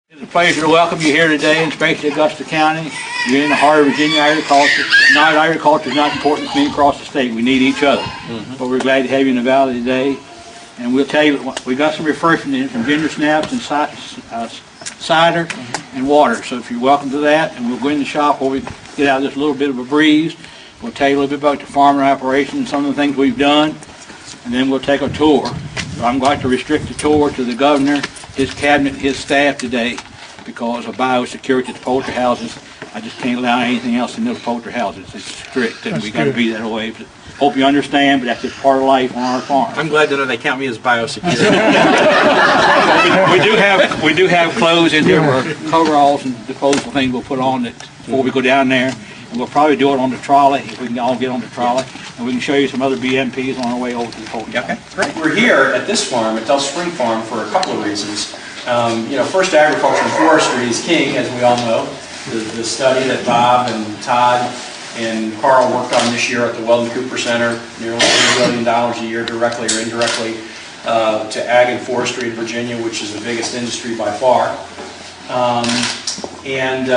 It's a pleasure to welcome you here today in Spacey, Augusta County. You're in the heart of Virginia agriculture. Agriculture is not important to me across the state. We need each other. But we're glad to have you in the valley today. And we'll tell you, we got some refreshment in from ginger snaps and cider and water. So if you're welcome to that, and we'll go in the shop where we get out of this little bit of a breeze. We'll tell you a little bit about the farming operation and some of the things we've done. And then we'll take a tour. So I'm going to restrict the tour to the governor, his cabinet, his staff today, because of biosecurity at the poultry houses. I just can't allow anything else in those poultry houses. It's strict, and we got to be that way. But hope you understand, but that's just part of life on our farm. I'm glad to know they count me as biosecurity. we do have clothes in here, coveralls and disposable things we'll put on it before we go down there. And we'll probably do it on the trolley, if we can all get on the trolley. And we can show you some other BMPs on our way over to the poultry. Okay, great. We're here at this farm, at Del Spring Farm, for a couple of reasons. First, agriculture and forestry is king, as we all know. The study that Bob and Todd and Carl worked on this year at the Weldon Cooper Center, nearly $1 billion a year, directly or indirectly, to ag and forestry in Virginia, which is the biggest industry by far. And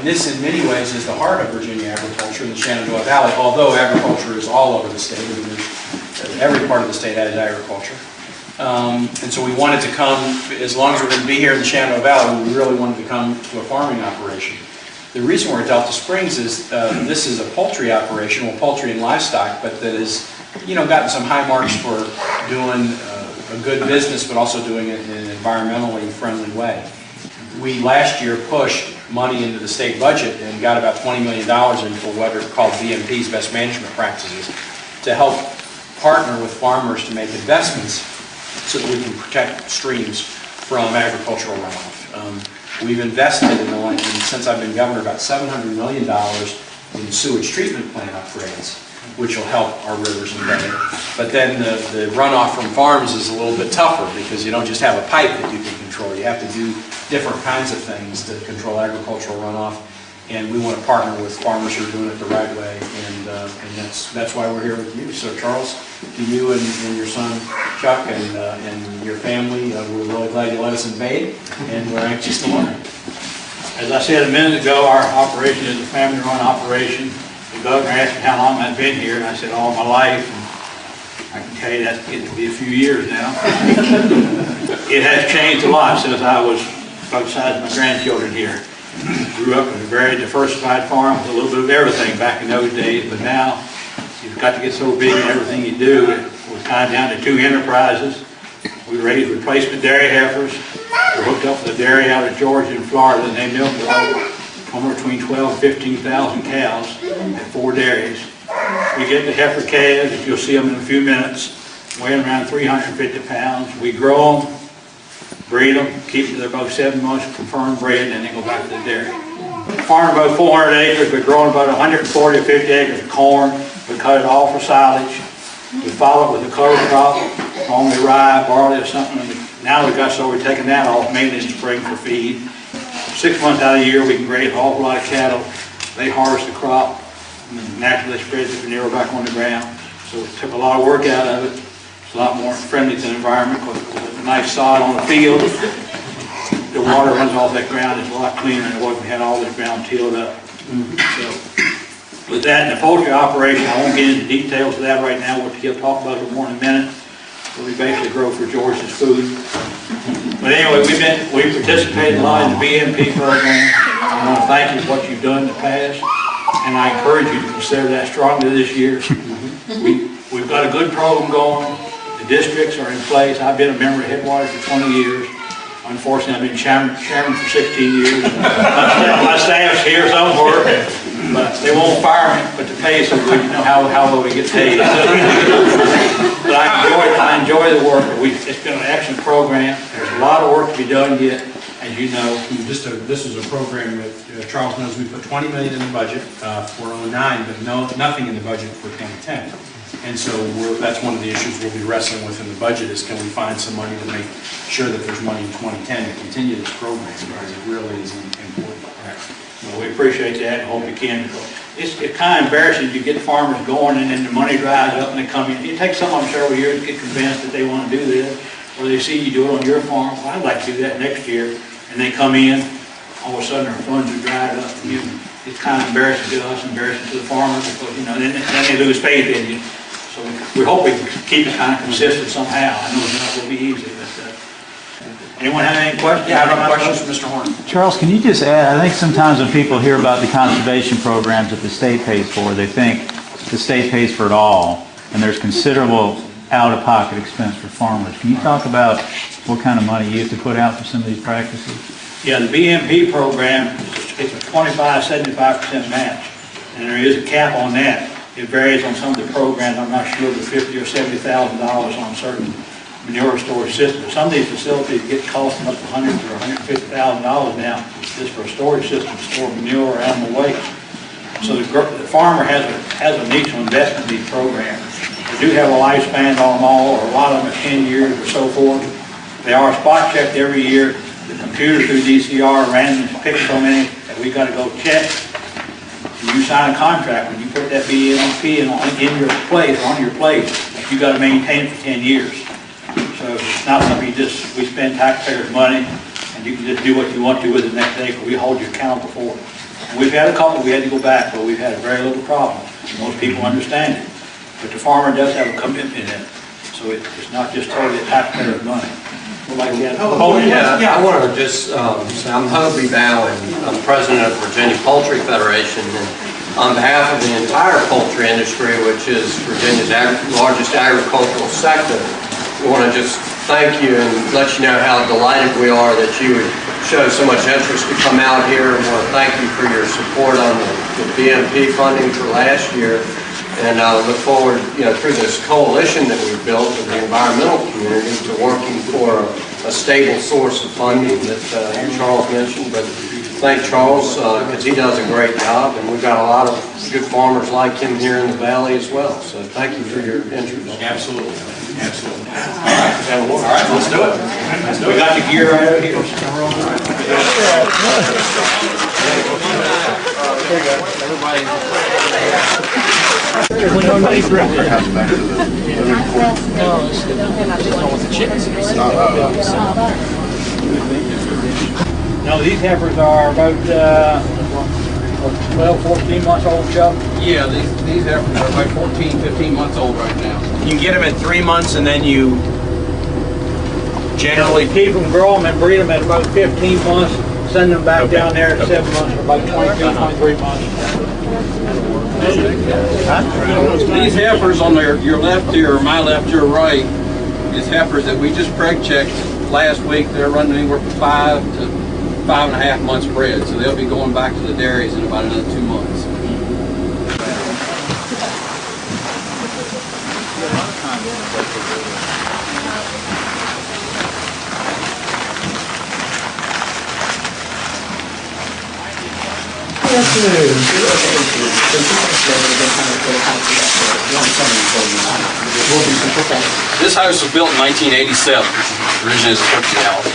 this, in many ways, is the heart of Virginia agriculture in the Shenandoah Valley, although agriculture is all over the state. I mean, every part of the state has agriculture. And so we wanted to come, as long as we're going to be here in the Shenandoah Valley, we really wanted to come to a farming operation. The reason we're at Delta Springs is this is a poultry operation, well, poultry and livestock, but that has, gotten some high marks for doing a good business, but also doing it in an environmentally friendly way. We last year pushed money into the state budget and got about $20 million in for what are called BMPs, best management practices, to help partner with farmers to make investments so that we can protect streams from agricultural runoff. We've invested since I've been governor, about $700 million in sewage treatment plant upgrades, which will help our rivers and bay. But then the runoff from farms is a little bit tougher because you don't just have a pipe that you can control. You have to do different kinds of things to control agricultural runoff. And we want to partner with farmers who are doing it the right way, and that's why we're here with you. So Charles, to you and your son Chuck and your family, we're really glad you let us invade, and we're anxious to learn. As I said a minute ago, our operation is a family-run operation. The governor asked me how long I've been here, and I said all my life. And I can tell you that's getting to be a few years now. It has changed a lot since I was about the size of my grandchildren here. Grew up in a very diversified farm with a little bit of everything back in those days, but now you've got to get so big in everything you do. It was kind of down to two enterprises. We raised replacement dairy heifers. We're hooked up with a dairy out of Georgia and Florida, and they milk somewhere between 12,000 and 15,000 cows at 4 dairies. We get the heifer calves, if you'll see them in a few minutes, weighing around 350 pounds. We grow them, breed them, keep them about 7 months, confirmed bred, and then they go back to the dairy. Farm about 400 acres, we're growing about 140 or 50 acres of corn. We cut it all for silage. We follow it with a cover crop, normally rye, barley or something. Now we've got so we're taking that off, mainly in the spring for feed. 6 months out of the year we can graze an awful lot of cattle. They harvest the crop, and naturally spread the manure back on the ground. So it took a lot of work out of it. It's a lot more friendly to the environment with a nice sod on the field. The water runs off that ground. It's a lot cleaner than it was if we had all this ground tilled up. So with that, in the poultry operation, I won't get into details of that right now. We'll talk about it more in a minute. We basically grow for George's food. But anyway, we participated a lot in the BMP program. I want to thank you for what you've done in the past, and I encourage you to consider that strongly this year. We've got a good program going. The districts are in place. I've been a member of Headwaters for 20 years. Unfortunately, I've been chairman for 16 years. My staff's here somewhere, but they won't fire me, but the pay is so good, you know how well we get paid. But I enjoy the work. It's been an excellent program. There's a lot of work to be done yet, as you know. This is a program that Charles knows we put $20 million in the budget for 09, but nothing in the budget for 2010. And so that's one of the issues we'll be wrestling with in the budget is can we find some money to make sure that there's money in 2010 to continue this program because it really is important. Well, we appreciate that and hope you can. It's kind of embarrassing you get farmers going and then the money dries up and they come in. It takes some of them several years to get convinced that they want to do this, or they see you do it on your farm. Well, I'd like to do that next year. and they come in, all of a sudden their funds are dried up. It's kind of embarrassing to us, embarrassing to the farmers, because, then they lose faith in you. So we hope we can keep it kind of consistent somehow. I know it's not going to be easy, but anyone have any questions? Yeah, I have a question for Mr. Horn. Charles, can you just add, I think sometimes when people hear about the conservation programs that the state pays for, they think the state pays for it all, and there's considerable out-of-pocket expense for farmers. Can you talk about what kind of money you have to put out for some of these practices? Yeah, the BMP program, it's a 25-75% match, and there is a cap on that. It varies on some of the programs. I'm not sure, but $50,000 or $70,000 on certain manure storage systems. Some of these facilities get costing up to $100,000 or $150,000 now just for a storage system to store manure or animal waste. So the farmer has a need to invest in these programs. They do have a lifespan on them all, or a lot of them are 10 years or so forth. They are spot checked every year. The computer through DCR randomly picks so many that we got to go check. And you sign a contract when you put that BMP in your place, or on your place, you got to maintain it for 10 years. So it's not something we spend taxpayers' money and you can just do what you want to with it the next day, because we hold you accountable for it. And we've had a couple we had to go back, but we've had very little problem. Most people understand it. But the farmer does have a commitment in it. So it's not just totally taxpayers' money. I want to just say I'm Hobie Bowen. I'm president of Virginia Poultry Federation, and on behalf of the entire poultry industry, which is Virginia's largest agricultural sector, we want to just thank you and let you know how delighted we are that you would show so much interest to come out here. We want to thank you for your support on the BMP funding for last year. And I look forward, through this coalition that we've built with the environmental community to working for a stable source of funding that Charles mentioned. But thank Charles because he does a great job, and we've got a lot of good farmers like him here in the valley as well. So thank you for your interest. Absolutely. Absolutely. All right, let's do it. We got the gear right over here. No, these heifers are about 12, 14 months old, Chuck. Yeah, these heifers are about 14, 15 months old right now. You can get them at 3 months, and then you generally Keep them, grow them, and breed them at about 15 months. Send them back down there at 7 months, or about 22, 23 months. These heifers on your left here, or my left, your right, is heifers that we just preg checked last week. They're running anywhere from 5 to 5.5 months bred, so they'll be going back to the dairies in about another 2 months. This house was built in 1987, originally as a turkey house.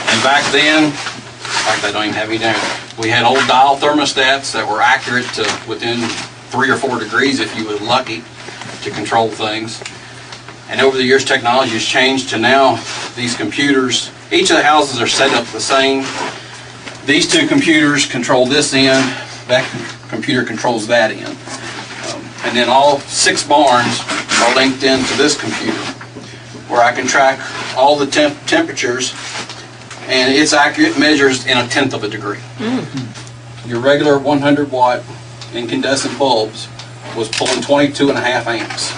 And back then, in fact, I don't even have any down. We had old dial thermostats that were accurate to within 3 or 4 degrees if you were lucky to control things. And over the years, technology has changed to now these computers. Each of the houses are set up the same. These two computers control this end. That computer controls that end. And then all 6 barns are linked into this computer, where I can track all the temperatures, and it's accurate, measures in 1/10 of a degree. Your regular 100 watt incandescent bulbs was pulling 22.5 amps.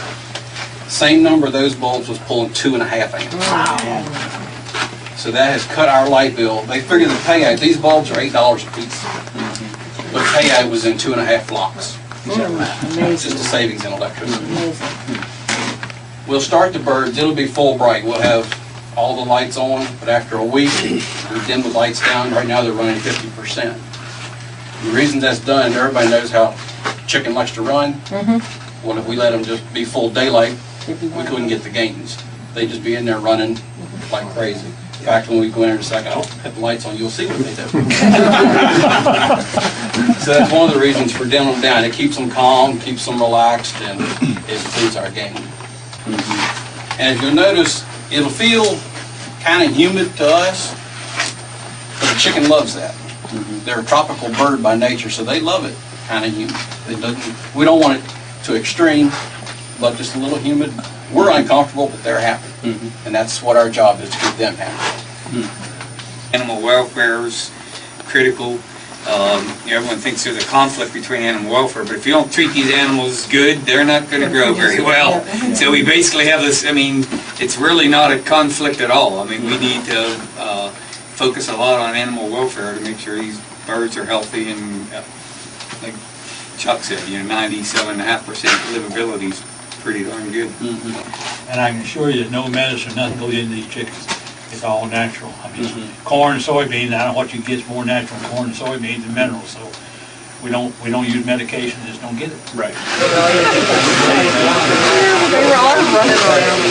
Same number of those bulbs was pulling 2.5 amps. Wow. So that has cut our light bill. They figure the payout, these bulbs are $8 a piece. But payout was in 2.5 blocks. It's just a savings in electricity. We'll start the birds, it'll be full bright. We'll have all the lights on, but after a week, we dim the lights down. Right now they're running 50%. The reason that's done, everybody knows how chicken likes to run. Well, if we let them just be full daylight, we couldn't get the gains. They'd just be in there running like crazy. In fact, when we go in a second, I'll have the lights on, you'll see what they do. So that's one of the reasons for dimming them down. It keeps them calm, keeps them relaxed, and it improves our gain. And if you'll notice, it'll feel kind of humid to us, but chicken loves that. They're a tropical bird by nature, so they love it kind of humid. We don't want it to extreme, but just a little humid. We're uncomfortable, but they're happy. And that's what our job is, to keep them happy. Animal welfare is critical. Everyone thinks there's a conflict between animal welfare, but if you don't treat these animals good, they're not going to grow very well. So we basically have this, I mean, it's really not a conflict at all. I mean, we need to focus a lot on animal welfare to make sure these birds are healthy and, like Chuck said, 97.5% livability is pretty darn good. And I can assure you that no medicine, nothing goes into these chickens. It's all natural. I mean, corn and soybeans, I don't know what you get more natural than corn and soybeans and minerals, so we don't use medication, just don't get it. Right. They were all running around.